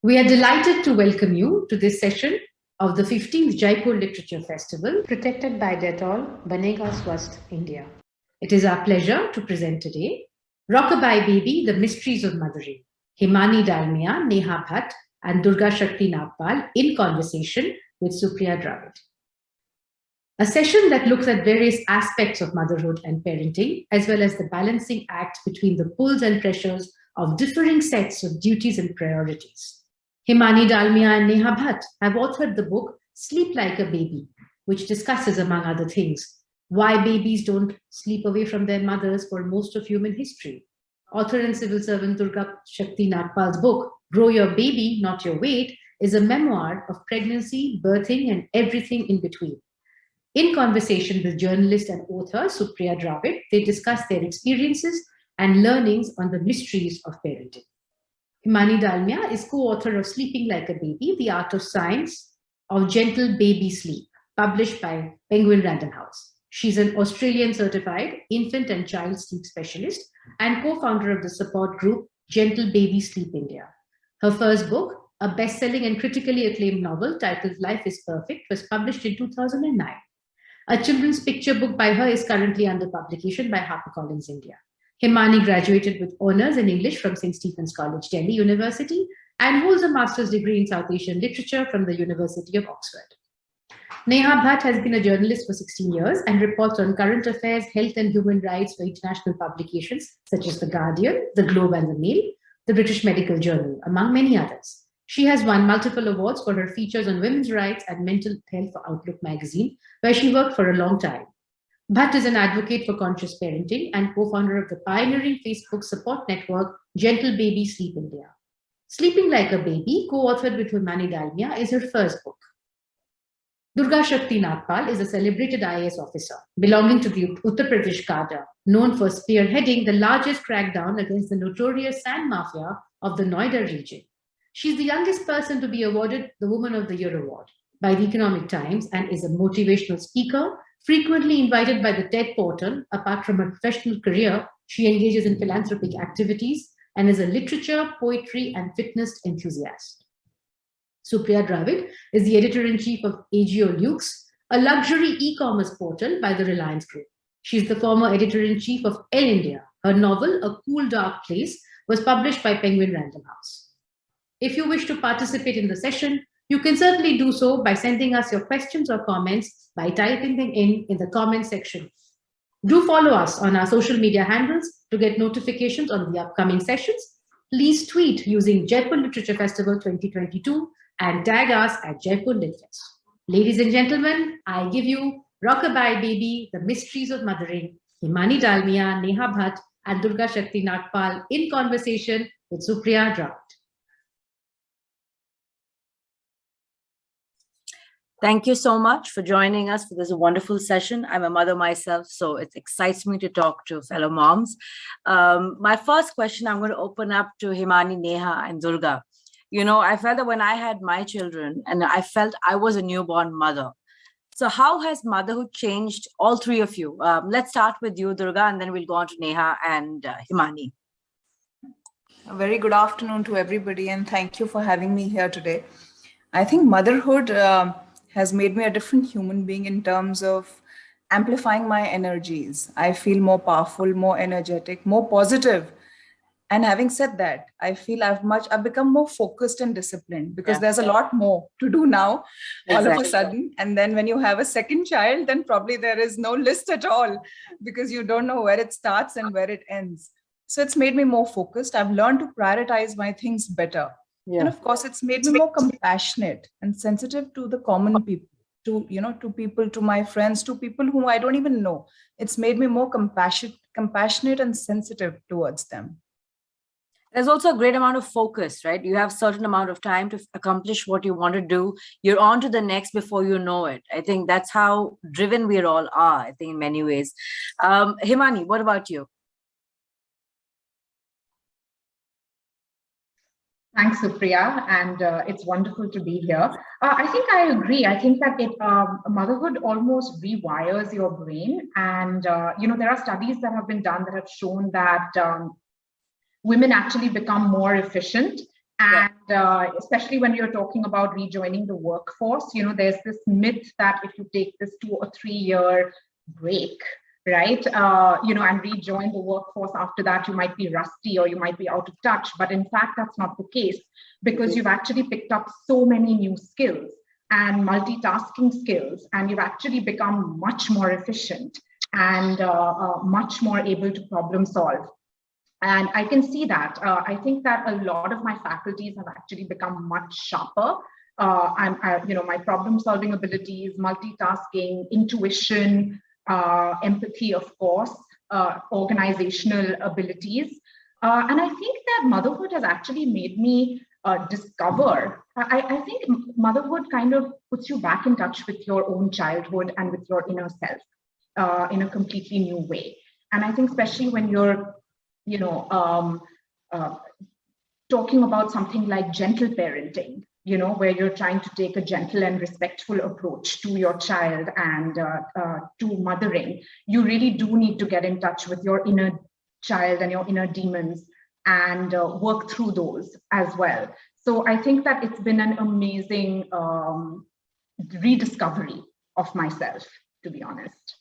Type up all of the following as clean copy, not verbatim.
We are delighted to welcome you to this session of the 15th Jaipur Literature Festival, protected by Dettol, Banega Swast, India. It is our pleasure to present today Rockabye Baby, The Mysteries of Mothering, Himani Dalmia, Neha Bhatt, and Durga Shakti Nagpal in conversation with Supriya Dravid. A session that looks at various aspects of motherhood and parenting, as well as the balancing act between the pulls and pressures of differing sets of duties and priorities. Himani Dalmia and Neha Bhatt have authored the book Sleep Like a Baby, which discusses, among other things, why babies don't sleep away from their mothers for most of human history. Author and civil servant Durga Shakti Nagpal's book, Grow Your Baby, Not Your Weight, is a memoir of pregnancy, birthing, and everything in between. In conversation with journalist and author Supriya Dravid, they discuss their experiences and learnings on the mysteries of parenting. Himani Dalmia is co-author of Sleeping Like a Baby, The Art of Science of Gentle Baby Sleep, published by Penguin Random House. She's an Australian certified infant and child sleep specialist and co-founder of the support group Gentle Baby Sleep India. Her first book, a best-selling and critically acclaimed novel titled Life is Perfect, was published in 2009. A children's picture book by her is currently under publication by HarperCollins India. Himani graduated with honors in English from St. Stephen's College, Delhi University, and holds a master's degree in South Asian literature from the University of Oxford. Neha Bhatt has been a journalist for 16 years and reports on current affairs, health and human rights for international publications such as The Guardian, The Globe and The Mail, the British Medical Journal, among many others. She has won multiple awards for her features on women's rights and mental health for Outlook magazine, where she worked for a long time. Bhatt is an advocate for conscious parenting and co-founder of the pioneering Facebook support network, Gentle Baby Sleep India. Sleeping Like a Baby, co-authored with Himani Dalmia, is her first book. Durga Shakti Nagpal is a celebrated IAS officer belonging to the Uttar Pradesh cadre, known for spearheading the largest crackdown against the notorious sand mafia of the Noida region. She's the youngest person to be awarded the Woman of the Year award by the Economic Times and is a motivational speaker, frequently invited by the TED portal. Apart from her professional career, she engages in philanthropic activities and is a literature, poetry, and fitness enthusiast. Supriya Dravid is the editor-in-chief of AGO Lux, a luxury e-commerce portal by the Reliance Group. She's the former editor-in-chief of Elle India. Her novel, A Cool Dark Place, was published by Penguin Random House. If you wish to participate in the session, you can certainly do so by sending us your questions or comments by typing them in the comment section. Do follow us on our social media handles to get notifications on the upcoming sessions. Please tweet using Jaipur Literature Festival 2022 and tag us at Jaipur Litfest. Ladies and gentlemen, I give you Rockabye Baby, The Mysteries of Mothering, Himani Dalmia, Neha Bhatt, and Durga Shakti Nagpal in conversation with Supriya Dravid. Thank you so much for joining us for this wonderful session. I'm a mother myself, so it excites me to talk to fellow moms. My first question, I'm going to open up to Himani, Neha, and Durga. You know, I felt that when I had my children, and I felt I was a newborn mother. So how has motherhood changed, all three of you? Let's start with you, Durga, and then we'll go on to Neha and Himani. A very good afternoon to everybody, and thank you for having me here today. I think motherhood has made me a different human being in terms of amplifying my energies. I feel more powerful, more energetic, more positive. And having said that, I feel I've become more focused and disciplined because there's a lot more to do now, all of a sudden. And then when you have a second child, then probably there is no list at all because you don't know where it starts and where it ends. So it's made me more focused. I've learned to prioritize my things better. And of course, it's made me more compassionate and sensitive to the common people, to people, to my friends, to people whom I don't even know. It's made me more compassionate and sensitive towards them. There's also a great amount of focus, right? You have a certain amount of time to accomplish what you want to do. You're on to the next before you know it. I think that's how driven we all are, I think, in many ways. Himani, what about you? Thanks, Supriya, and it's wonderful to be here. I think I agree. I think that motherhood almost rewires your brain, and there are studies that have been done that have shown that women actually become more efficient And especially when you're talking about rejoining the workforce, there's this myth that if you take this 2 or 3 year break, right, and rejoin the workforce after that, you might be rusty or you might be out of touch. But in fact, that's not the case, because you've actually picked up so many new skills and multitasking skills, and you've actually become much more efficient and much more able to problem solve. And I can see that. I think that a lot of my faculties have actually become much sharper. My problem-solving abilities, multitasking, intuition, empathy, of course, organizational abilities. And I think that motherhood has actually made me discover. I think motherhood kind of puts you back in touch with your own childhood and with your inner self in a completely new way. And I think especially when you're talking about something like gentle parenting, where you're trying to take a gentle and respectful approach to your child and to mothering, you really do need to get in touch with your inner child and your inner demons and work through those as well. So I think that it's been an amazing rediscovery of myself, to be honest.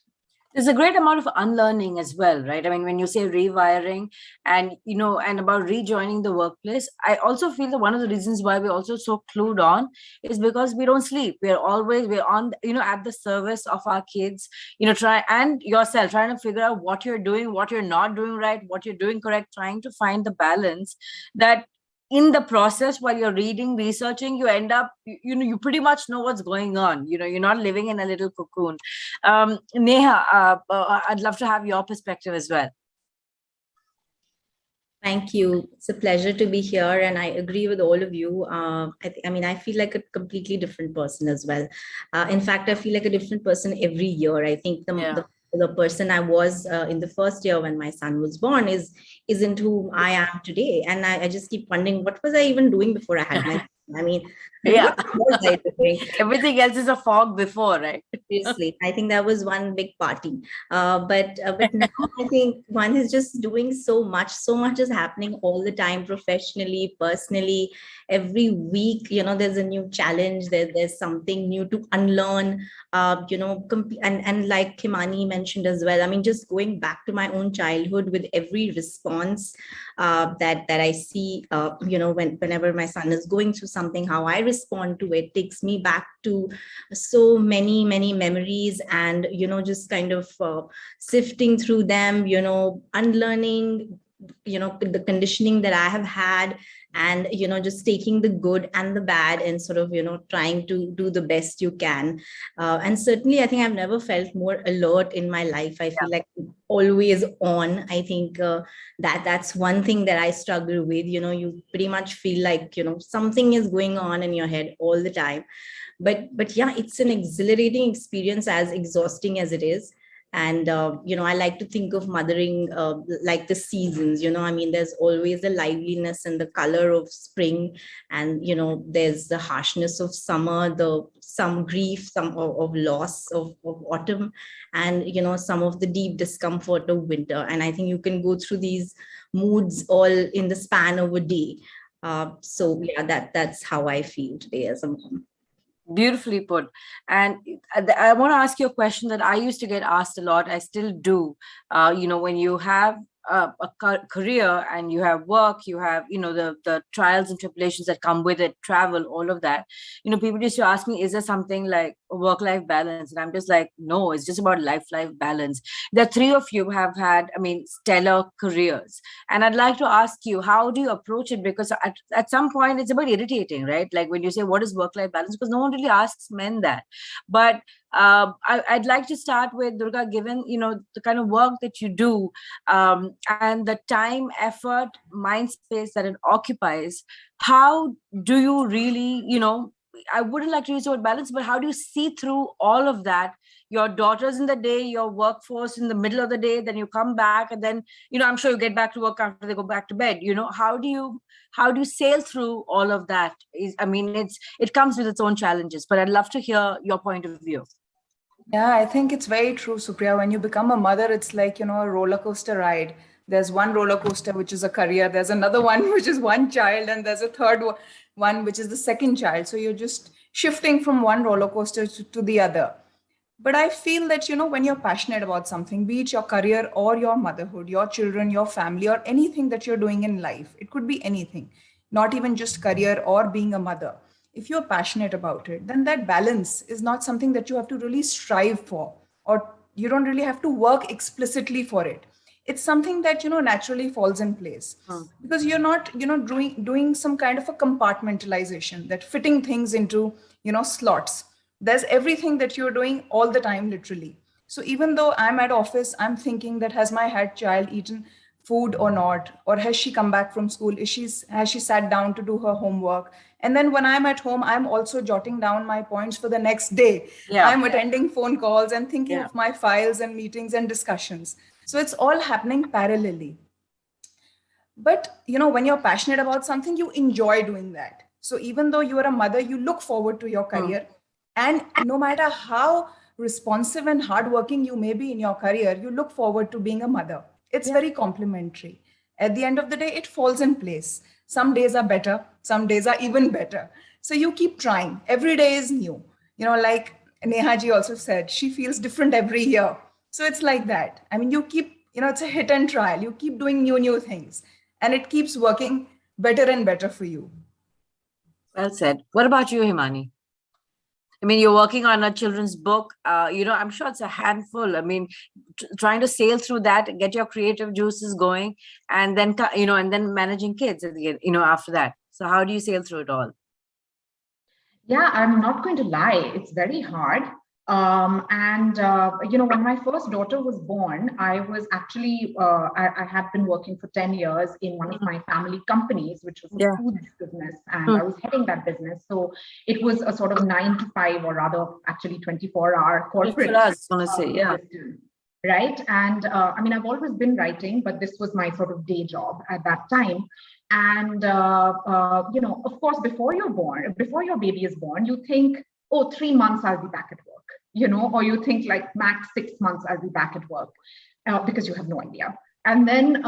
There's a great amount of unlearning as well, right? I mean, when you say rewiring and, and about rejoining the workplace, I also feel that one of the reasons why we're also so clued on is because we don't sleep. We're on, at the service of our kids, trying to figure out what you're doing, what you're not doing right, what you're doing correct, trying to find the balance that in the process, while you're reading, researching, you end up, you pretty much know what's going on. You're not living in a little cocoon. Neha, I'd love to have your perspective as well. Thank you. It's a pleasure to be here, and I agree with all of you. I feel like a completely different person as well. In fact, I feel like a different person every year. I think the person I was in the first year when my son was born isn't who I am today. And I just keep wondering, what was I even doing before I had my son? What was I doing? Everything else is a fog before, right? Seriously, I think that was one big party. But now I think one is just doing so much is happening all the time, professionally, personally. Every week, there's a new challenge. There's something new to unlearn. And like Himani mentioned as well, just going back to my own childhood with every response that I see, whenever my son is going through something, how I respond to it takes me back to so many memories, and just kind of sifting through them, unlearning the conditioning that I have had, and just taking the good and the bad and sort of trying to do the best you can. And certainly I think I've never felt more alert in my life. I feel like always on. I think that's one thing that I struggle with. You pretty much feel like something is going on in your head all the time. But yeah, it's an exhilarating experience, as exhausting as it is. And, I like to think of mothering like the seasons, there's always the liveliness and the color of spring, and, there's the harshness of summer, some grief, some of loss of autumn, and, some of the deep discomfort of winter. And I think you can go through these moods all in the span of a day. So yeah, that's how I feel today as a mom. Beautifully put. And I want to ask you a question that I used to get asked a lot. I still do. When you have a career and you have work, you have, the trials and tribulations that come with it, travel, all of that. People used to ask me, is there something like a work-life balance? And I'm just like, no, it's just about life balance. The three of you have had, stellar careers. And I'd like to ask you, how do you approach it? Because at some point it's a bit irritating, right? Like when you say, what is work-life balance? Because no one really asks men that. But I'd like to start with Durga, given, the kind of work that you do and the time, effort, mind space that it occupies. How do you really, I wouldn't like to use the word balance, but how do you see through all of that? Your daughters in the day, your workforce in the middle of the day, then you come back, and then, I'm sure you get back to work after they go back to bed. How do you sail through all of that? It comes with its own challenges, but I'd love to hear your point of view. Yeah, I think it's very true, Supriya. When you become a mother, it's like, a roller coaster ride. There's one roller coaster, which is a career. There's another one, which is one child. And there's a third one, which is the second child. So you're just shifting from one roller coaster to the other. But I feel that, when you're passionate about something, be it your career or your motherhood, your children, your family, or anything that you're doing in life, it could be anything, not even just career or being a mother. If you're passionate about it, then that balance is not something that you have to really strive for, or you don't really have to work explicitly for it. It's something that, naturally falls in place because you're not, doing some kind of a compartmentalization, that fitting things into, slots. There's everything that you're doing all the time, literally. So even though I'm at office, I'm thinking that has my head child eaten food or not, or has she come back from school? Has she sat down to do her homework? And then when I'm at home, I'm also jotting down my points for the next day. I'm attending phone calls and thinking of my files and meetings and discussions. So it's all happening parallelly. But when you're passionate about something, you enjoy doing that. So even though you are a mother, you look forward to your career. And no matter how responsive and hardworking you may be in your career, you look forward to being a mother. It's very complementary. At the end of the day, it falls in place. Some days are better, some days are even better. So you keep trying. Every day is new. Like Neha ji also said, she feels different every year. So it's like that. I mean, you keep, it's a hit and trial. You keep doing new things, and it keeps working better and better for you. Well said. What about you, Himani? I mean, you're working on a children's book. I'm sure it's a handful. I mean, trying to sail through that, get your creative juices going, and then, and then managing kids at the end, after that. So how do you sail through it all? Yeah, I'm not going to lie. It's very hard. When my first daughter was born, I was actually, I had been working for 10 years in one of my family companies, which was a food business, and I was heading that business. So it was a sort of 9 to 5, or rather actually 24-hour corporate. Right. And I've always been writing, but this was my sort of day job at that time. And, of course, before your baby is born, you think, oh, 3 months, I'll be back at work. Or you think like max 6 months, I'll be back at work, because you have no idea. And then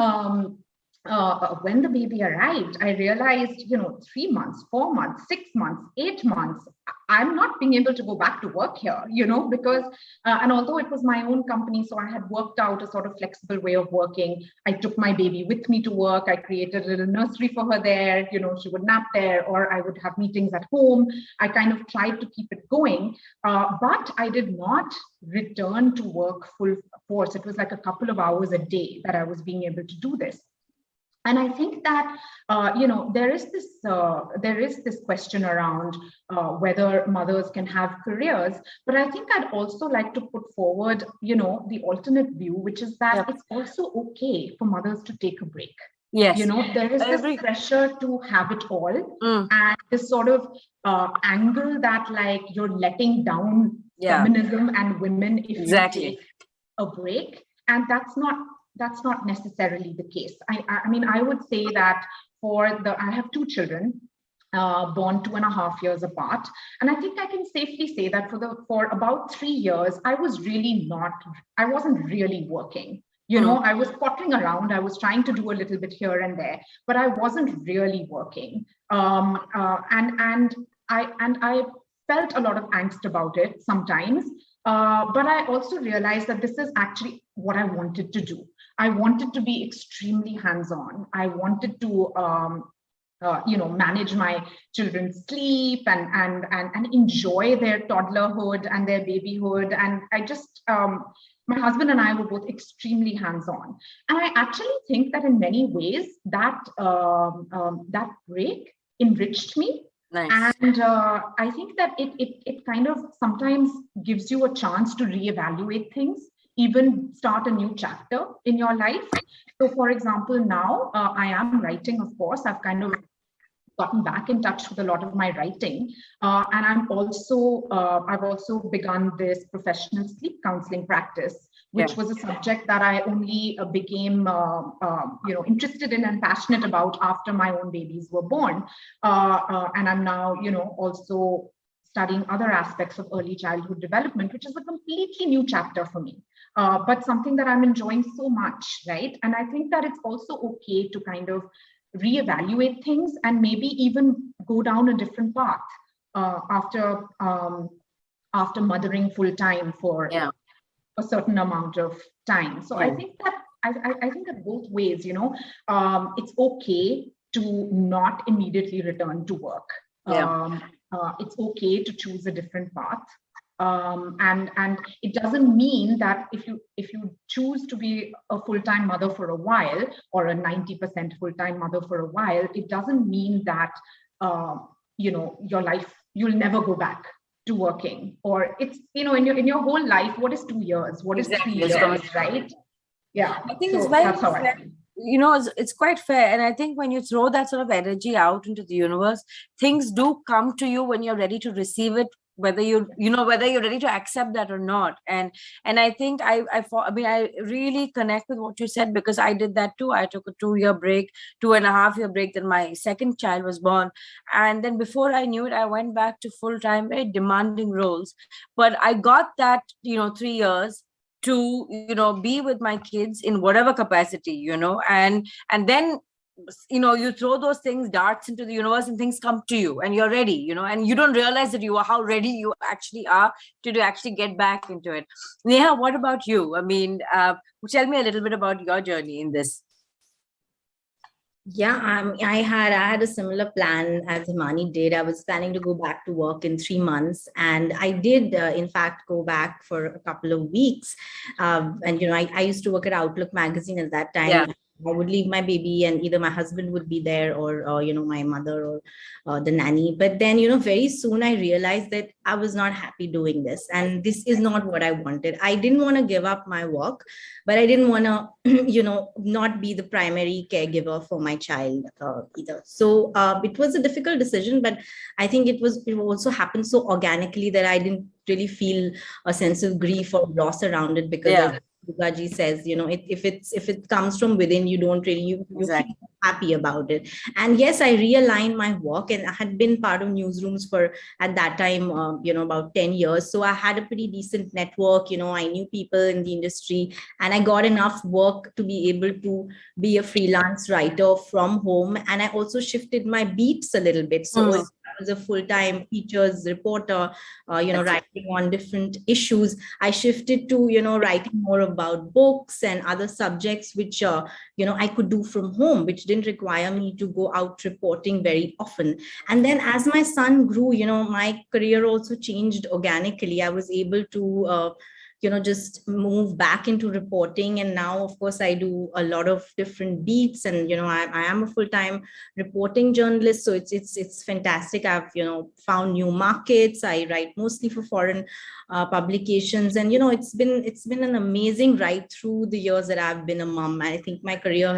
when the baby arrived, I realized, 3 months, 4 months, 6 months, 8 months, I'm not being able to go back to work here, because, and although it was my own company, so I had worked out a sort of flexible way of working. I took my baby with me to work. I created a little nursery for her there. She would nap there, or I would have meetings at home. I kind of tried to keep it going, but I did not return to work full force. It was like a couple of hours a day that I was being able to do this. And I think that, there is this question around whether mothers can have careers. But I think I'd also like to put forward, the alternate view, which is that it's also okay for mothers to take a break. Yes. There is this pressure to have it all, and this sort of angle that like you're letting down feminism and women if you take a break. And that's not necessarily the case. I would say that I have 2 children, born 2.5 years apart. And I think I can safely say that for about 3 years, I wasn't really working. I was pottering around. I was trying to do a little bit here and there, but I wasn't really working. And I felt a lot of angst about it sometimes. But I also realized that this is actually what I wanted to do. I wanted to be extremely hands-on. I wanted to, manage my children's sleep and enjoy their toddlerhood and their babyhood. And I just, my husband and I were both extremely hands-on. And I actually think that in many ways that break enriched me. Nice. And I think that it kind of sometimes gives you a chance to reevaluate things, even start a new chapter in your life. So for example, now I am writing, of course. I've kind of gotten back in touch with a lot of my writing. And I've also begun this professional sleep counseling practice, which was a subject that I only became interested in and passionate about after my own babies were born. And I'm now, also studying other aspects of early childhood development, which is a completely new chapter for me, but something that I'm enjoying so much, right? And I think that it's also okay to kind of reevaluate things and maybe even go down a different path after mothering full time for a certain amount of time. So I think that I think that both ways, it's okay to not immediately return to work. It's okay to choose a different path. And it doesn't mean that if you choose to be a full-time mother for a while, or a 90% full-time mother for a while, it doesn't mean that your life, you'll never go back to working, or it's in your whole life, what is 2 years, what is 3 years, right? Yeah, I think so it's very that's how fair. It's quite fair. And I think when you throw that sort of energy out into the universe, things do come to you when you're ready to receive it, whether you're ready to accept that or not. And I think I really connect with what you said, because I did that too. I took a 2-year break, 2.5-year break. Then my second child was born. And then before I knew it, I went back to full-time, very demanding roles. But I got that, 3 years to be with my kids in whatever capacity, and then you throw those darts into the universe, and things come to you, and you're ready, and you don't realize that how ready you actually are to actually get back into it. Neha, what about you? I mean, tell me a little bit about your journey in this. Yeah, I had a similar plan as Himani did. I was planning to go back to work in 3 months, and I did, in fact, go back for a couple of weeks. And I used to work at Outlook magazine at that time. Yeah. I would leave my baby, and either my husband would be there, or my mother, or the nanny. But then very soon I realized that I was not happy doing this, and this is not what I wanted. I didn't want to give up my work, but I didn't want to not be the primary caregiver for my child either. So it was a difficult decision, but I think it also happened so organically that I didn't really feel a sense of grief or loss around it, because as Durga ji says, if it comes from within, you don't really you Exactly. feel happy about it. And yes, I realigned my work, and I had been part of newsrooms for, at that time, about 10 years. So I had a pretty decent network. I knew people in the industry, and I got enough work to be able to be a freelance writer from home. And I also shifted my beats a little bit. So I was a full-time features reporter, writing on different issues. I shifted to, writing more about books and other subjects, which, I could do from home, which didn't require me to go out reporting very often. And then as my son grew, my career also changed organically. I was able to, just move back into reporting. And now, of course, I do a lot of different beats, and, I am a full-time reporting journalist. So it's fantastic. I've, found new markets. I write mostly for foreign publications. And, it's been an amazing ride through the years that I've been a mom. I think my career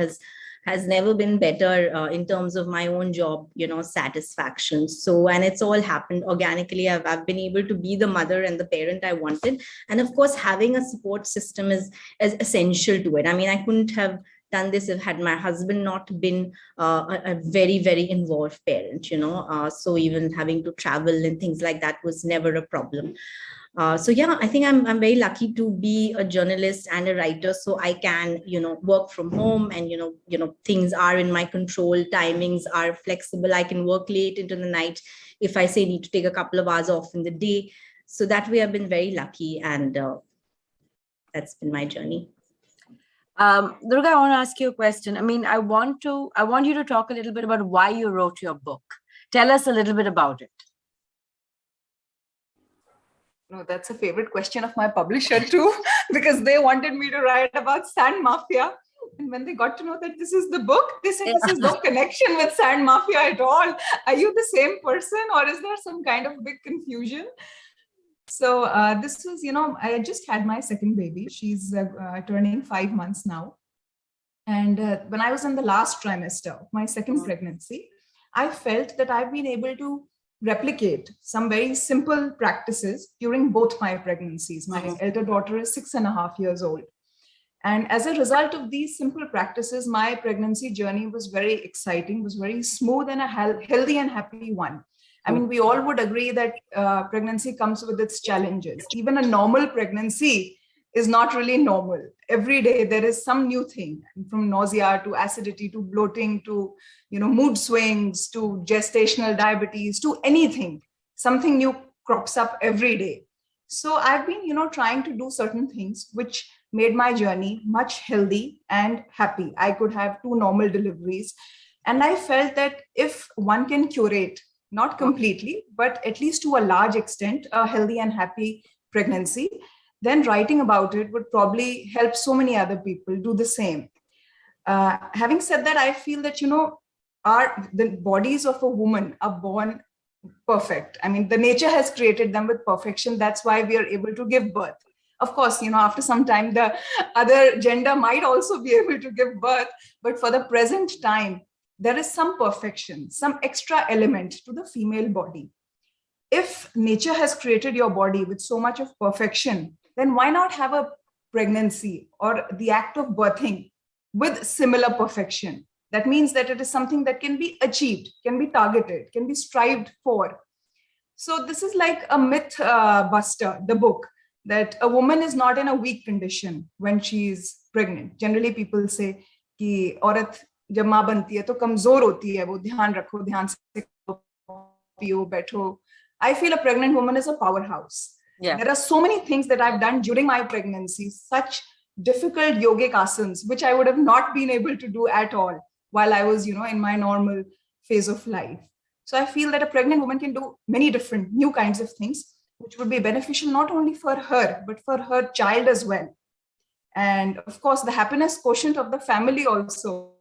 has never been better in terms of my own job, satisfaction. So, and it's all happened organically. I've been able to be the mother and the parent I wanted. And of course, having a support system is essential to it. I mean, I couldn't have done this if had my husband not been a very, very involved parent, so even having to travel and things like that was never a problem. So yeah, I think I'm very lucky to be a journalist and a writer, so I can, work from home, and, things are in my control. Timings are flexible. I can work late into the night if I say need to take a couple of hours off in the day. So that way I've been very lucky, and that's been my journey. Durga, I want to ask you a question. I mean, I want you to talk a little bit about why you wrote your book. Tell us a little bit about it. No, that's a favorite question of my publisher too, because they wanted me to write about Sand Mafia. And when they got to know that this is the book, they said, this is no connection with Sand Mafia at all. Are you the same person, or is there some kind of big confusion? So this was, I just had my second baby. She's turning 5 months now. And when I was in the last trimester of my second pregnancy, I felt that I've been able to replicate some very simple practices during both my pregnancies. My elder daughter is 6.5 years old. And as a result of these simple practices, my pregnancy journey was very exciting, was very smooth, and a healthy and happy one. I mean, we all would agree that pregnancy comes with its challenges. Even a normal pregnancy is not really normal. Every day there is some new thing, from nausea to acidity to bloating to, mood swings to gestational diabetes to anything. Something new crops up every day. So I've been, trying to do certain things which made my journey much healthy and happy. I could have 2 normal deliveries. And I felt that if one can curate, not completely, but at least to a large extent, a healthy and happy pregnancy, then writing about it would probably help so many other people do the same. Having said that, I feel that, the bodies of a woman are born perfect. I mean, the nature has created them with perfection. That's why we are able to give birth. Of course, after some time, the other gender might also be able to give birth. But for the present time, there is some perfection, some extra element to the female body. If nature has created your body with so much of perfection, then why not have a pregnancy or the act of birthing with similar perfection? That means that it is something that can be achieved, can be targeted, can be strived for. So this is like a myth buster, the book, that a woman is not in a weak condition when she is pregnant. Generally, people say कि औरत जब माँ बनती है तो कमजोर होती है, वो ध्यान रखो, ध्यान से पियो, बैठो. I feel a pregnant woman is a powerhouse. Yeah. There are so many things that I've done during my pregnancy, such difficult yogic asanas, which I would have not been able to do at all while I was, in my normal phase of life. So I feel that a pregnant woman can do many different new kinds of things, which would be beneficial not only for her, but for her child as well. And of course, the happiness quotient of the family also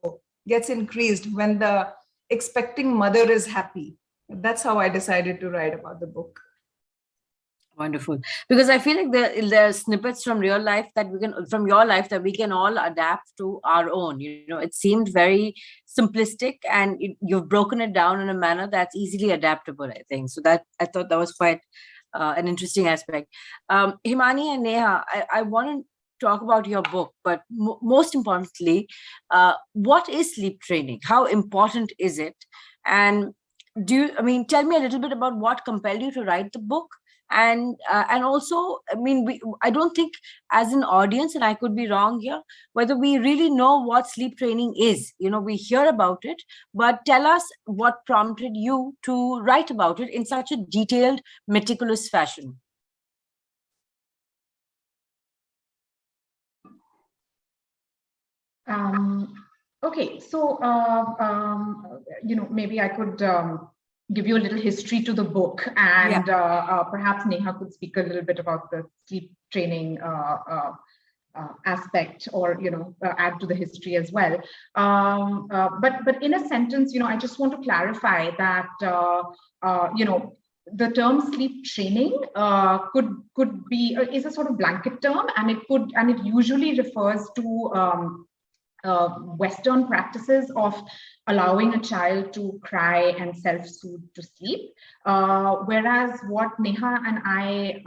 gets increased when the expecting mother is happy. That's how I decided to write about the book. Wonderful. Because I feel like there are snippets from real life from your life that we can all adapt to our own. It seemed very simplistic, and you've broken it down in a manner that's easily adaptable, I think. So that I thought that was quite an interesting aspect. Himani and Neha, I want to talk about your book, but most importantly, what is sleep training? How important is it? And tell me a little bit about what compelled you to write the book. And also, I don't think as an audience, and I could be wrong here, whether we really know what sleep training is. We hear about it, but tell us what prompted you to write about it in such a detailed, meticulous fashion. Okay, so, maybe I could give you a little history to the book, and perhaps Neha could speak a little bit about the sleep training aspect, or add to the history as well. But in a sentence, I just want to clarify that the term sleep training could be is a sort of blanket term, and it usually refers to Western practices of allowing a child to cry and self-soothe to sleep, whereas what Neha and I,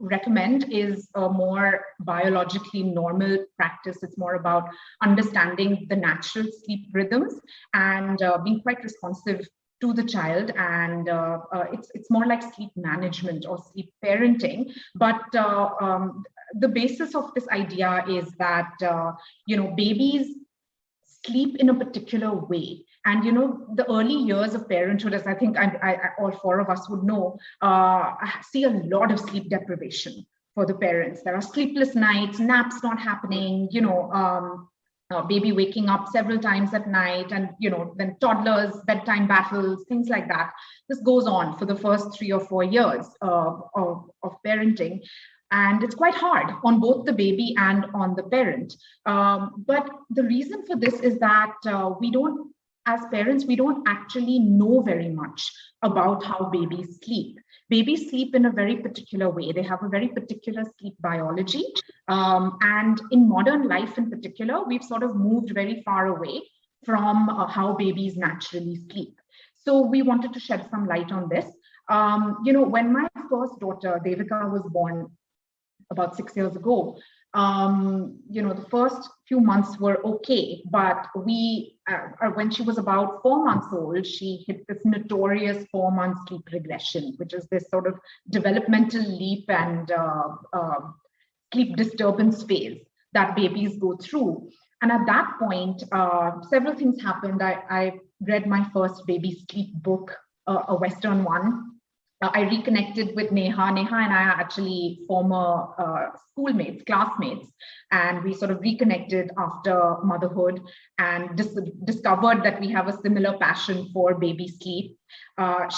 recommend is a more biologically normal practice. It's more about understanding the natural sleep rhythms and being quite responsive to the child, and it's more like sleep management or sleep parenting. But the basis of this idea is that babies sleep in a particular way, and the early years of parenthood, as I think I all 4 of us would know, see a lot of sleep deprivation for the parents. There are sleepless nights, naps not happening, baby waking up several times at night, and then toddlers, bedtime battles, things like that. This goes on for the first 3 or 4 years of parenting, and it's quite hard on both the baby and on the parent. But the reason for this is that as parents, we don't actually know very much about how babies sleep. Babies sleep in a very particular way. They have a very particular sleep biology. And in modern life in particular, we've sort of moved very far away from how babies naturally sleep. So we wanted to shed some light on this. When my first daughter, Devika, was born about 6 years ago, The first few months were okay, but when she was about 4 months old, she hit this notorious 4-month sleep regression, which is this sort of developmental leap and sleep disturbance phase that babies go through. And at that point, several things happened. I read my first baby sleep book, a Western one. I reconnected with Neha. Neha and I are actually former schoolmates, classmates, and we sort of reconnected after motherhood and discovered that we have a similar passion for baby sleep.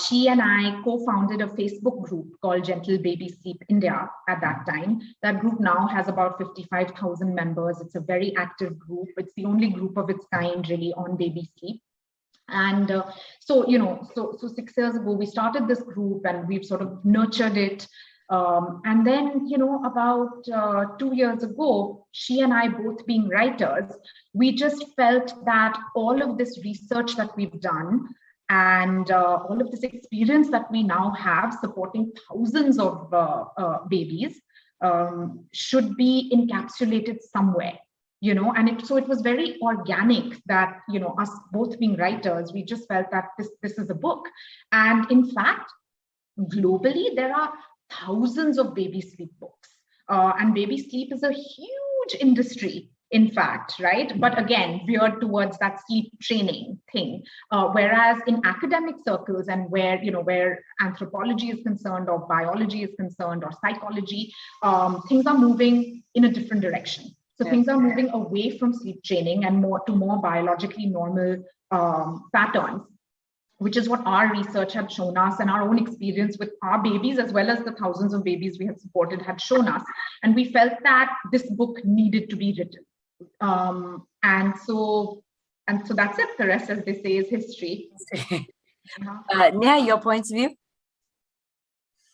She and I co-founded a Facebook group called Gentle Baby Sleep India at that time. That group now has about 55,000 members. It's a very active group. It's the only group of its kind really on baby sleep. And so 6 years ago, we started this group and we've sort of nurtured it. And then, about 2 years ago, she and I both being writers, we just felt that all of this research that we've done and all of this experience that we now have supporting thousands of babies should be encapsulated somewhere. So it was very organic that, us both being writers, we just felt that this is a book. And in fact, globally, there are thousands of baby sleep books. And baby sleep is a huge industry, in fact, right? But again, veered towards that sleep training thing. Whereas in academic circles and where anthropology is concerned or biology is concerned or psychology, things are moving in a different direction. So things are moving away from sleep training and more biologically normal patterns, which is what our research had shown us, and our own experience with our babies, as well as the thousands of babies we had supported, had shown us. And we felt that this book needed to be written. And so that's it. The rest, as they say, is history. Neha, your points of view?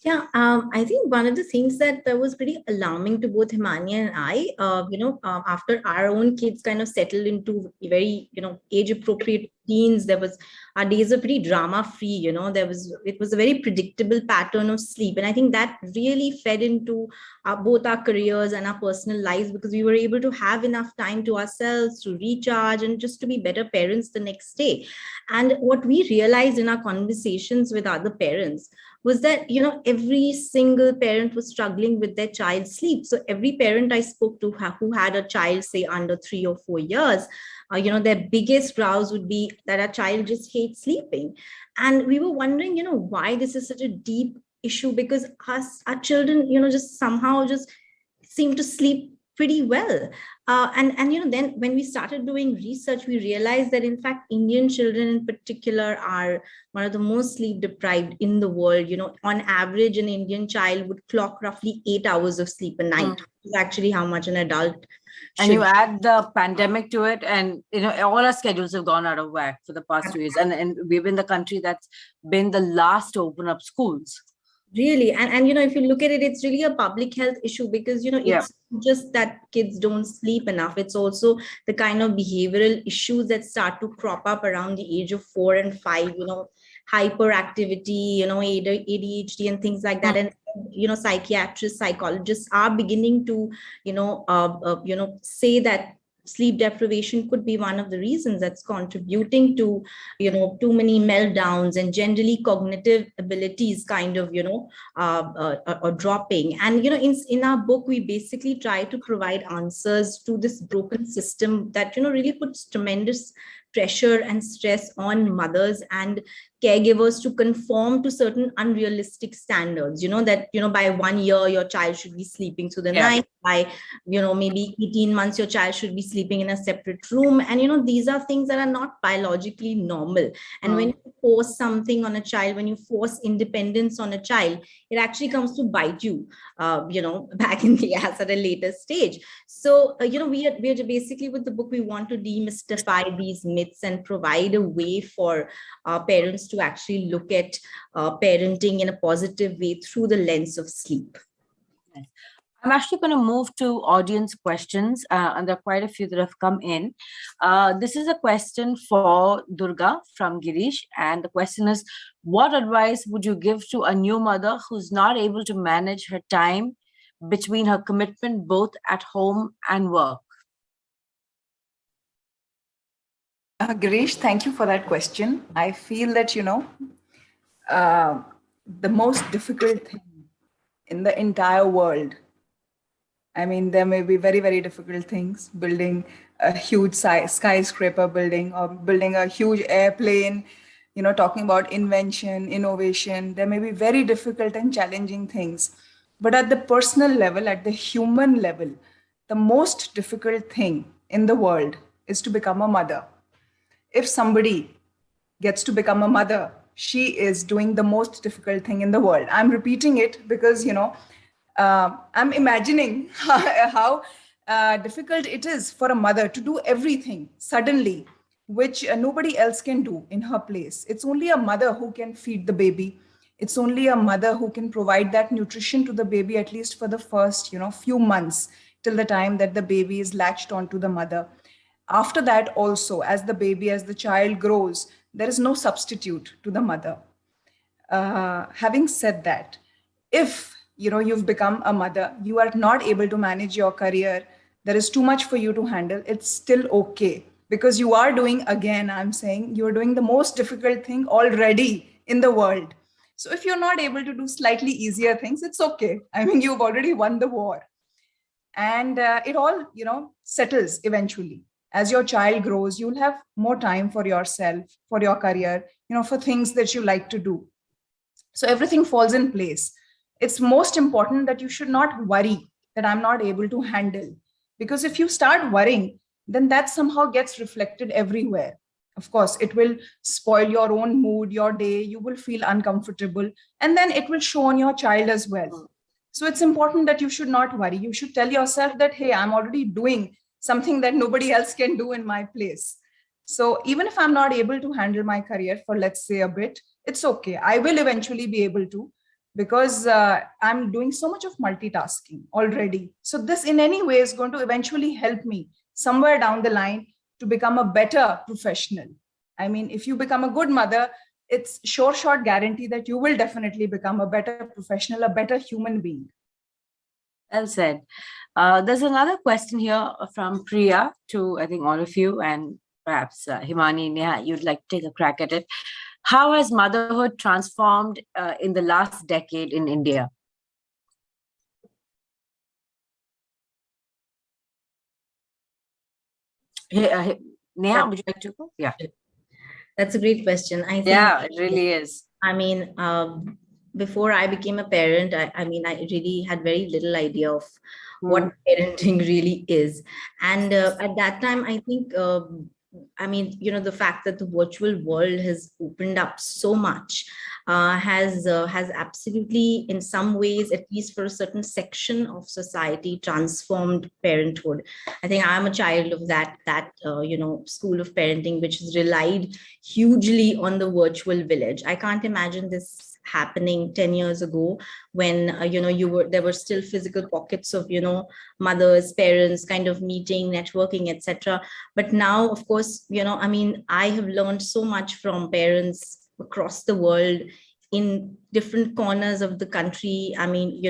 Yeah, I think one of the things that was pretty alarming to both Himani and I, after our own kids kind of settled into very, age-appropriate teens, our days were pretty drama-free, it was a very predictable pattern of sleep. And I think that really fed into both our careers and our personal lives, because we were able to have enough time to ourselves to recharge and just to be better parents the next day. And what we realized in our conversations with other parents was that, every single parent was struggling with their child's sleep. So every parent I spoke to who had a child, say under 3 or 4 years, their biggest grouse would be that a child just hates sleeping. And we were wondering, why this is such a deep issue, because our children, just somehow just seem to sleep pretty well. And then when we started doing research, we realized that in fact, Indian children in particular are one of the most sleep deprived in the world. On average, an Indian child would clock roughly 8 hours of sleep a night, which is actually how much an adult and you add the pandemic to it, and all our schedules have gone out of whack for the past 2 years. And we've been the country that's been the last to open up schools. Really. And if you look at it, it's really a public health issue, because, it's just that kids don't sleep enough. It's also the kind of behavioral issues that start to crop up around the age of 4 and 5, hyperactivity, ADHD and things like that. And, psychiatrists, psychologists are beginning to, say that sleep deprivation could be one of the reasons that's contributing to, too many meltdowns and generally cognitive abilities kind of, or dropping. And, in our book, we basically try to provide answers to this broken system that, really puts tremendous pressure and stress on mothers and caregivers to conform to certain unrealistic standards, that, by 1 year, your child should be sleeping through the night. By, maybe 18 months, your child should be sleeping in a separate room. And, these are things that are not biologically normal. And when you force something on a child, when you force independence on a child, it actually comes to bite you, back in the ass at a later stage. So, we are basically, with the book, we want to demystify these myths and provide a way for parents to actually look at parenting in a positive way through the lens of sleep. I'm actually going to move to audience questions, and there are quite a few that have come in. This is a question for Durga from Girish, and the question is, what advice would you give to a new mother who's not able to manage her time between her commitment both at home and work? Girish, thank you for that question. I feel that, the most difficult thing in the entire world, I mean, there may be very, very difficult things, building a huge skyscraper building or building a huge airplane, talking about invention, innovation. There may be very difficult and challenging things. But at the personal level, at the human level, the most difficult thing in the world is to become a mother. If somebody gets to become a mother, she is doing the most difficult thing in the world. I'm repeating it because, I'm imagining how difficult it is for a mother to do everything suddenly, which nobody else can do in her place. It's only a mother who can feed the baby. It's only a mother who can provide that nutrition to the baby, at least for the first, few months, till the time that the baby is latched onto the mother. After that, also, as the baby, as the child grows, there is no substitute to the mother. Having said that, if you've become a mother, you are not able to manage your career, there is too much for you to handle, it's still okay, because you are doing, again, I'm saying, you're doing the most difficult thing already in the world. So if you're not able to do slightly easier things, it's okay. I mean, you've already won the war. And it all settles eventually. As your child grows, you'll have more time for yourself, for your career, for things that you like to do. So everything falls in place. It's most important that you should not worry that I'm not able to handle, because if you start worrying, then that somehow gets reflected everywhere. Of course, it will spoil your own mood, your day, you will feel uncomfortable, and then it will show on your child as well. So it's important that you should not worry. You should tell yourself that, hey, I'm already doing something that nobody else can do in my place. So even if I'm not able to handle my career for, let's say, a bit, it's okay. I will eventually be able to, because I'm doing so much of multitasking already. So this in any way is going to eventually help me somewhere down the line to become a better professional. I mean, if you become a good mother, it's short guarantee that you will definitely become a better professional, a better human being. Well said. There's another question here from Priya to, I think, all of you, and perhaps Himani, Neha, you'd like to take a crack at it. How has motherhood transformed in the last decade in India? Neha, would you like to go? Yeah. That's a great question. I think, yeah, it really is. I mean, before I became a parent, I really had very little idea of what parenting really is. And at that time, I think, the fact that the virtual world has opened up so much has absolutely, in some ways, at least for a certain section of society, transformed parenthood. I think I'm a child of that school of parenting, which has relied hugely on the virtual village. I can't imagine this happening 10 years ago when there were still physical pockets of mothers, parents kind of meeting, networking, etc. But now, of course, I have learned so much from parents across the world in different corners of the country. I mean,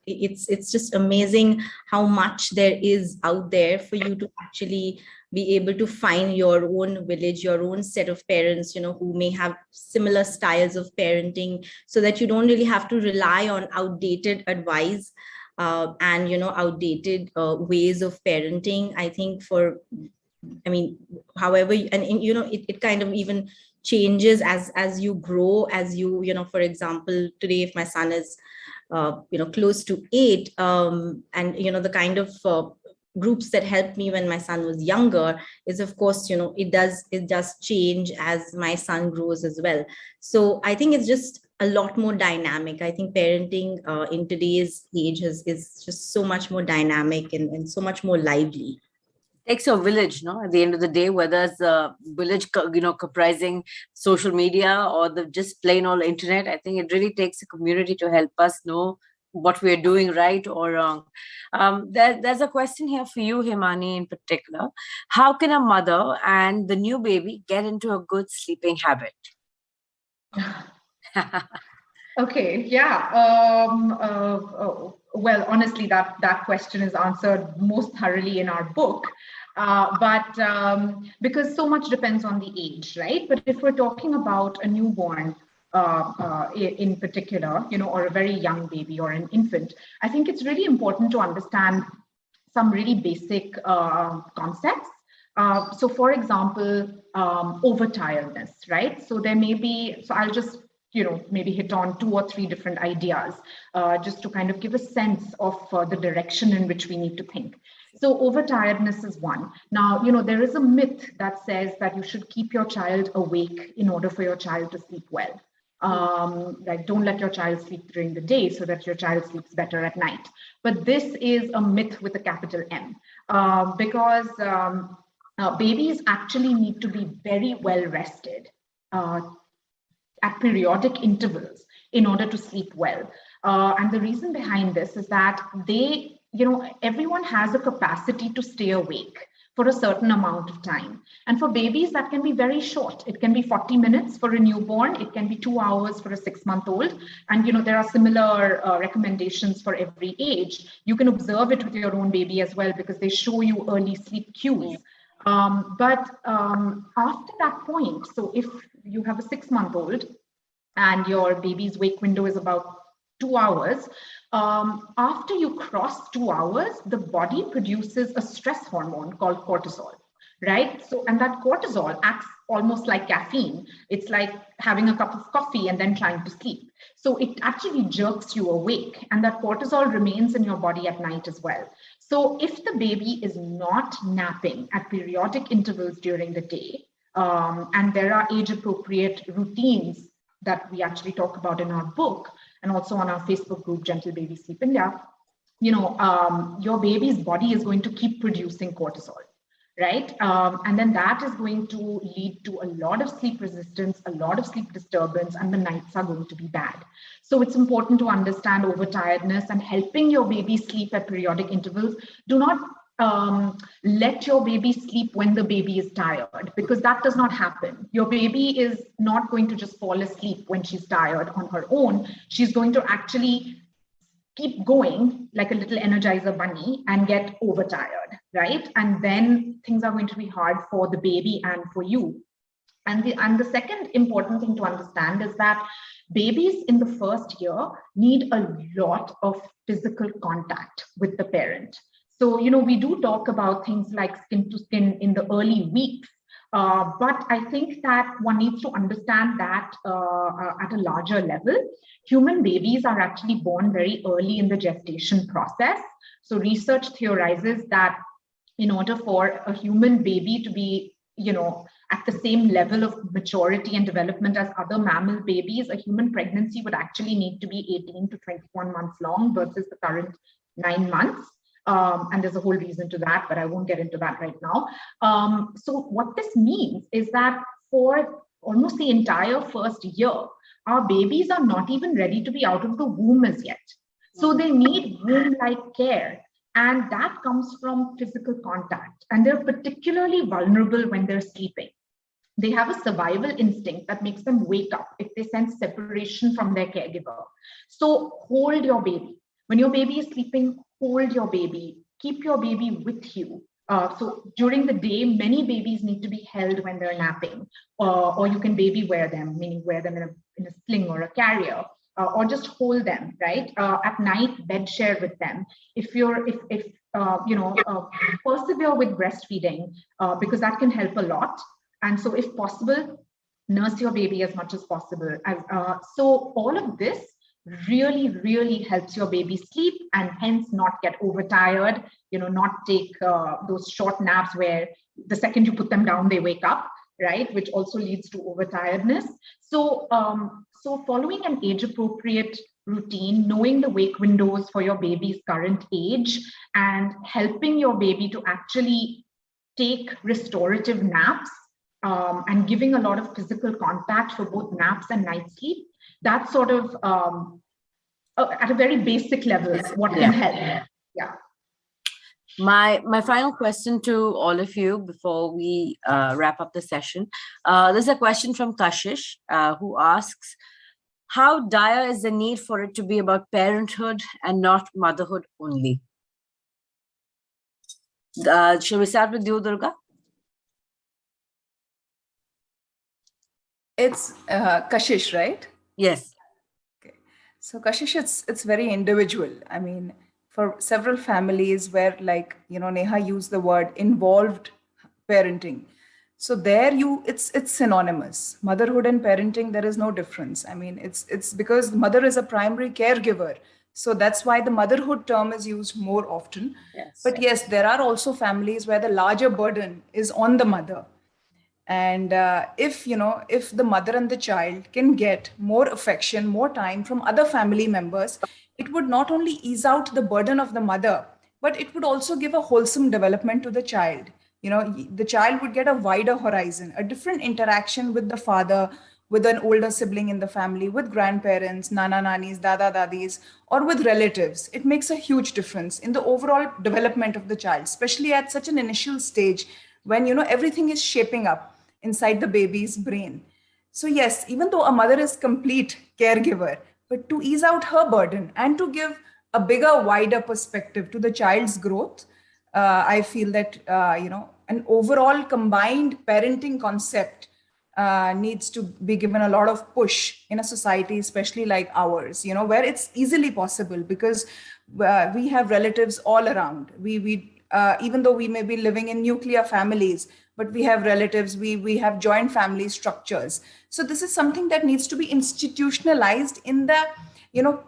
it's just amazing how much there is out there for you to actually be able to find your own village, your own set of parents, who may have similar styles of parenting, so that you don't really have to rely on outdated advice and outdated ways of parenting. I think however, it kind of even changes as you grow, as you for example, today, if my son is close to 8, and the kind of groups that helped me when my son was younger is, of course, it does change as my son grows as well. So I think it's just a lot more dynamic. I think parenting in today's age is just so much more dynamic and so much more lively. Takes a village, no? At the end of the day, whether it's a village, comprising social media or the just plain old internet, I think it really takes a community to help us know what we're doing right or wrong. There's a question here for you, Himani, in particular. How can a mother and the new baby get into a good sleeping habit? Okay, yeah. well, honestly, that question is answered most thoroughly in our book. But because so much depends on the age, right? But if we're talking about a newborn in particular, or a very young baby or an infant, I think it's really important to understand some really basic concepts. So for example, overtiredness, right? So there may be, so I'll just maybe hit on 2 or 3 different ideas just to kind of give a sense of the direction in which we need to think. So overtiredness is one. Now, there is a myth that says that you should keep your child awake in order for your child to sleep well. Like, don't let your child sleep during the day so that your child sleeps better at night. But this is a myth with a capital M, because babies actually need to be very well rested at periodic intervals in order to sleep well. And the reason behind this is that everyone has a capacity to stay awake for a certain amount of time. And for babies, that can be very short. It can be 40 minutes for a newborn. It can be 2 hours for a 6-month-old. And, there are similar recommendations for every age. You can observe it with your own baby as well, because they show you early sleep cues. But after that point, so if you have a 6-month-old and your baby's wake window is about 2 hours, after you cross 2 hours, the body produces a stress hormone called cortisol, right? So, and that cortisol acts almost like caffeine. It's like having a cup of coffee and then trying to sleep. So it actually jerks you awake, and that cortisol remains in your body at night as well. So if the baby is not napping at periodic intervals during the day, and there are age-appropriate routines that we actually talk about in our book, and also on our Facebook group, Gentle Baby Sleep India, your baby's body is going to keep producing cortisol, right? And then that is going to lead to a lot of sleep resistance, a lot of sleep disturbance, and the nights are going to be bad. So it's important to understand overtiredness and helping your baby sleep at periodic intervals. Do not let your baby sleep when the baby is tired, because that does not happen. Your baby is not going to just fall asleep when she's tired on her own. She's going to actually keep going like a little Energizer bunny and get overtired, right? And then things are going to be hard for the baby and for you. And the second important thing to understand is that babies in the first year need a lot of physical contact with the parent. So, we do talk about things like skin to skin in the early weeks, but I think that one needs to understand that at a larger level. Human babies are actually born very early in the gestation process. So research theorizes that in order for a human baby to be, at the same level of maturity and development as other mammal babies, a human pregnancy would actually need to be 18 to 21 months long versus the current 9 months. And there's a whole reason to that, but I won't get into that right now. So what this means is that for almost the entire first year, our babies are not even ready to be out of the womb as yet. So they need womb-like care. And that comes from physical contact. And they're particularly vulnerable when they're sleeping. They have a survival instinct that makes them wake up if they sense separation from their caregiver. So hold your baby. When your baby is sleeping, hold your baby. Keep your baby with you. So during the day, many babies need to be held when they're napping, or you can baby wear them, meaning wear them in a sling or a carrier, or just hold them, right? At night, bed share with them. If persevere with breastfeeding, because that can help a lot. And so if possible, nurse your baby as much as possible. So all of this really, really helps your baby sleep and hence not get overtired, not take those short naps where the second you put them down, they wake up, right? Which also leads to overtiredness. So, so following an age-appropriate routine, knowing the wake windows for your baby's current age, and helping your baby to actually take restorative naps, and giving a lot of physical contact for both naps and night sleep, that's sort of at a very basic level what can help. Yeah. My final question to all of you before we wrap up the session. There's a question from Kashish who asks, How dire is the need for it to be about parenthood and not motherhood only? Shall we start with you, Durga? It's Kashish, right? Yes. Okay. So Kashish, it's very individual. I mean, for several families where, like, Neha used the word involved parenting. So there it's synonymous. Motherhood and parenting, there is no difference. I mean, it's because mother is a primary caregiver. So that's why the motherhood term is used more often. Yes. But yes, there are also families where the larger burden is on the mother. And if the mother and the child can get more affection, more time from other family members, it would not only ease out the burden of the mother, but it would also give a wholesome development to the child. The child would get a wider horizon, a different interaction with the father, with an older sibling in the family, with grandparents, nana nanis, dada dadis, or with relatives. It makes a huge difference in the overall development of the child, especially at such an initial stage when everything is shaping up inside the baby's brain. So yes, even though a mother is complete caregiver, but to ease out her burden and to give a bigger, wider perspective to the child's growth, I feel that an overall combined parenting concept needs to be given a lot of push in a society, especially like ours, where it's easily possible because we have relatives all around. We even though we may be living in nuclear families, but we have relatives, we have joint family structures. So this is something that needs to be institutionalized in the,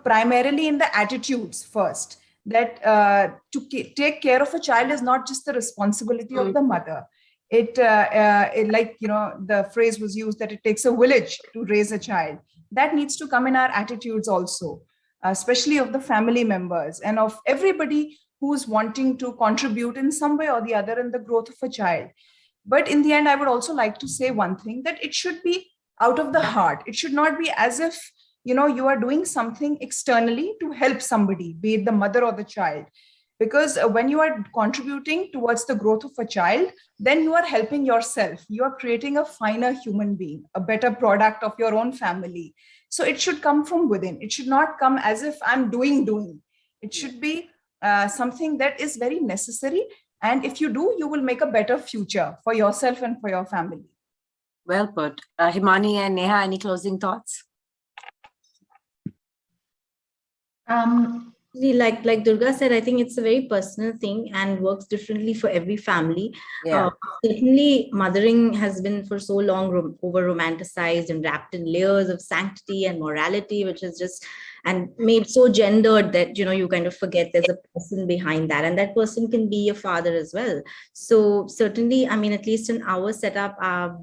primarily in the attitudes first, that take care of a child is not just the responsibility of the mother. It like the phrase was used that it takes a village to raise a child. That needs to come in our attitudes also, especially of the family members and of everybody who's wanting to contribute in some way or the other in the growth of a child. But in the end, I would also like to say one thing, that it should be out of the heart. It should not be as if you are doing something externally to help somebody, be it the mother or the child. Because when you are contributing towards the growth of a child, then you are helping yourself. You are creating a finer human being, a better product of your own family. So it should come from within. It should not come as if I'm doing. It should be something that is very necessary. And if you do, you will make a better future for yourself and for your family. Well put. Himani and Neha, any closing thoughts? Like Durga said, I think it's a very personal thing and works differently for every family. Yeah. Certainly, mothering has been for so long over romanticized and wrapped in layers of sanctity and morality, which is just and made so gendered that you kind of forget there's a person behind that, and that person can be a father as well. So certainly, I mean, at least in our setup, I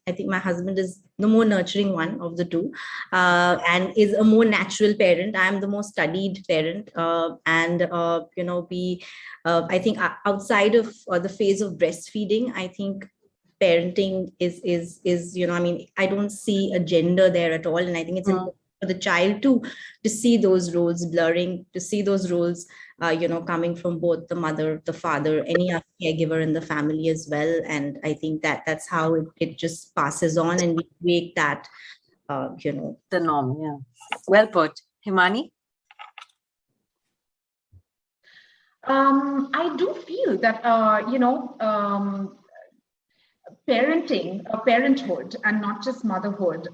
think my husband is the more nurturing one of the two, and is a more natural parent. I'm the more studied parent, I think outside of the phase of breastfeeding, I think parenting is I mean, I don't see a gender there at all, and I think it's important for the child to see those roles blurring, to see those roles coming from both the mother, the father, any other caregiver in the family as well. And I think that's how it just passes on, and we make that the norm. Yeah, well put. Himani? I do feel that parenthood, and not just motherhood,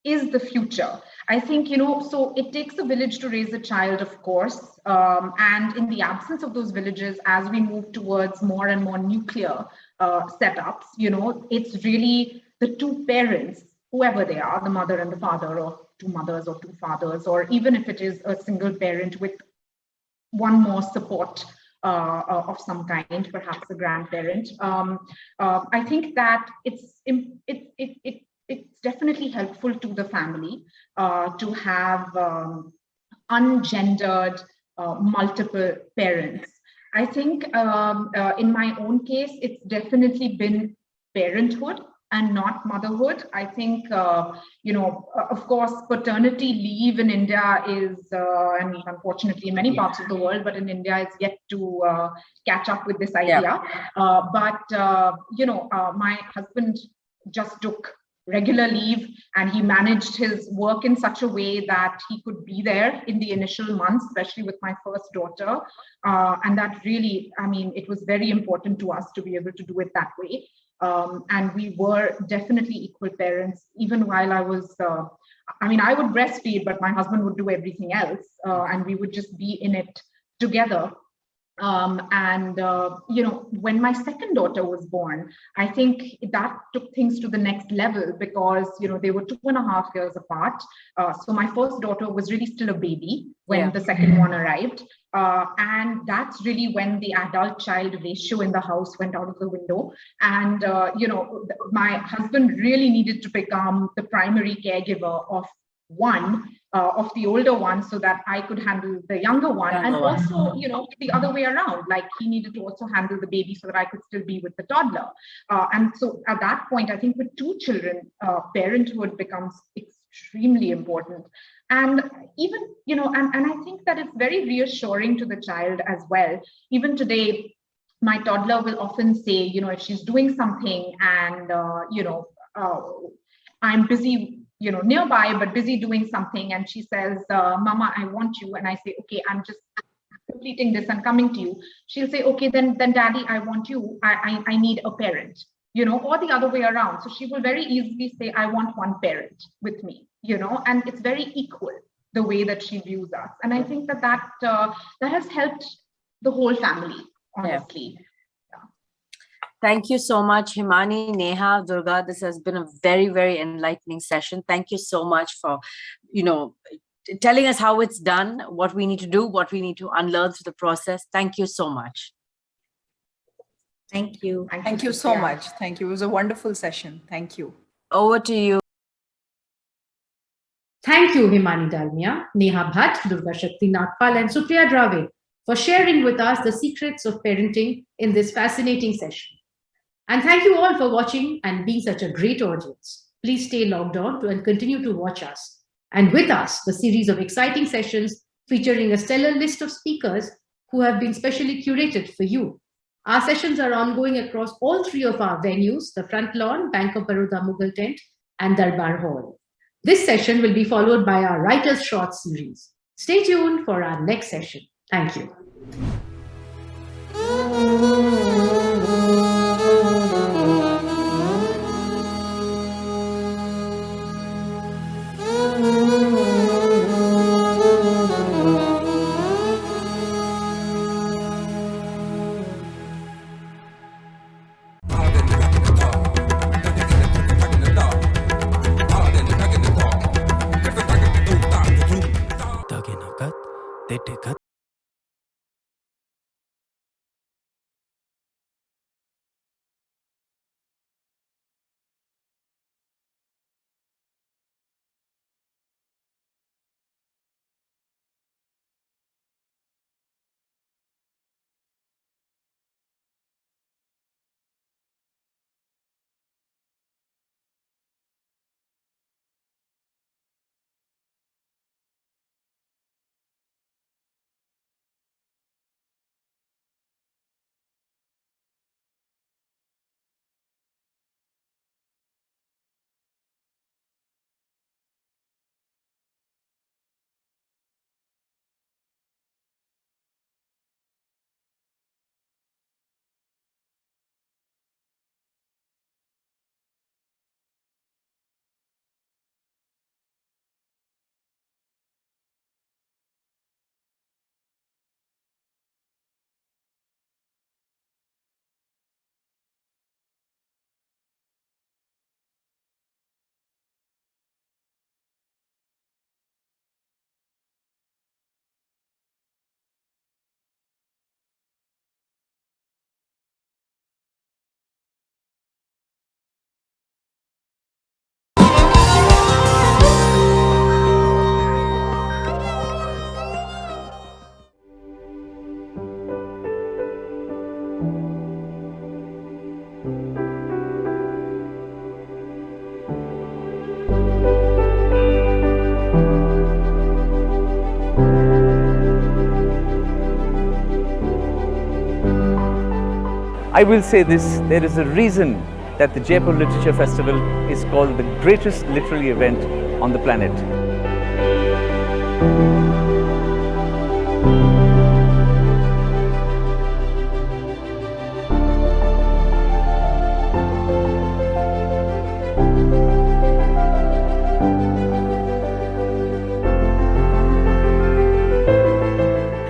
is the future. I think, so it takes a village to raise a child, of course. And in the absence of those villages, as we move towards more and more nuclear setups, it's really the two parents, whoever they are, the mother and the father, or two mothers or two fathers, or even if it is a single parent with one more support of some kind, perhaps a grandparent. I think that it's definitely helpful to the family to have ungendered multiple parents. I think in my own case, it's definitely been parenthood and not motherhood. I think, of course, paternity leave in India is, and unfortunately in many parts of the world, but in India, it's yet to catch up with this idea. My husband just took regular leave, and he managed his work in such a way that he could be there in the initial months, especially with my first daughter. And that really, I mean, it was very important to us to be able to do it that way. And we were definitely equal parents, even while I was, I would breastfeed, but my husband would do everything else. And we would just be in it together. When my second daughter was born, I think that took things to the next level because, they were 2.5 years apart. So my first daughter was really still a baby when the second one arrived. And that's really when the adult child ratio in the house went out of the window. And, my husband really needed to become the primary caregiver of one of the older ones so that I could handle the younger one. And also, the other way around, like he needed to also handle the baby so that I could still be with the toddler. And so at that point, I think with 2 children, parenthood becomes extremely important. And even, and I think that it's very reassuring to the child as well. Even today, my toddler will often say, if she's doing something and, I'm busy, nearby, but busy doing something. And she says, Mama, I want you. And I say, okay, I'm just completing this and coming to you. She'll say, okay, then Daddy, I want you. I need a parent, or the other way around. So she will very easily say, I want one parent with me, and it's very equal the way that she views us. And I think that has helped the whole family, honestly. Yeah. Thank you so much, Himani, Neha, Durga. This has been a very, very enlightening session. Thank you so much for, telling us how it's done, what we need to do, what we need to unlearn through the process. Thank you so much. Thank you. Thank you so much. Thank you. It was a wonderful session. Thank you. Over to you. Thank you, Himani Dalmia, Neha Bhatt, Durga Shakti Nagpal, and Supriya Dravid for sharing with us the secrets of parenting in this fascinating session. And thank you all for watching and being such a great audience. Please stay logged on and continue to watch us. And with us, the series of exciting sessions featuring a stellar list of speakers who have been specially curated for you. Our sessions are ongoing across all 3 of our venues, the Front Lawn, Bank of Baroda Mughal Tent, and Darbar Hall. This session will be followed by our Writer's Short series. Stay tuned for our next session. Thank you. I will say this, there is a reason that the Jaipur Literature Festival is called the greatest literary event on the planet.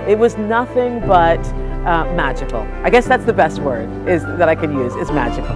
It was nothing but magical. I guess that's the best word that I can use, is magical.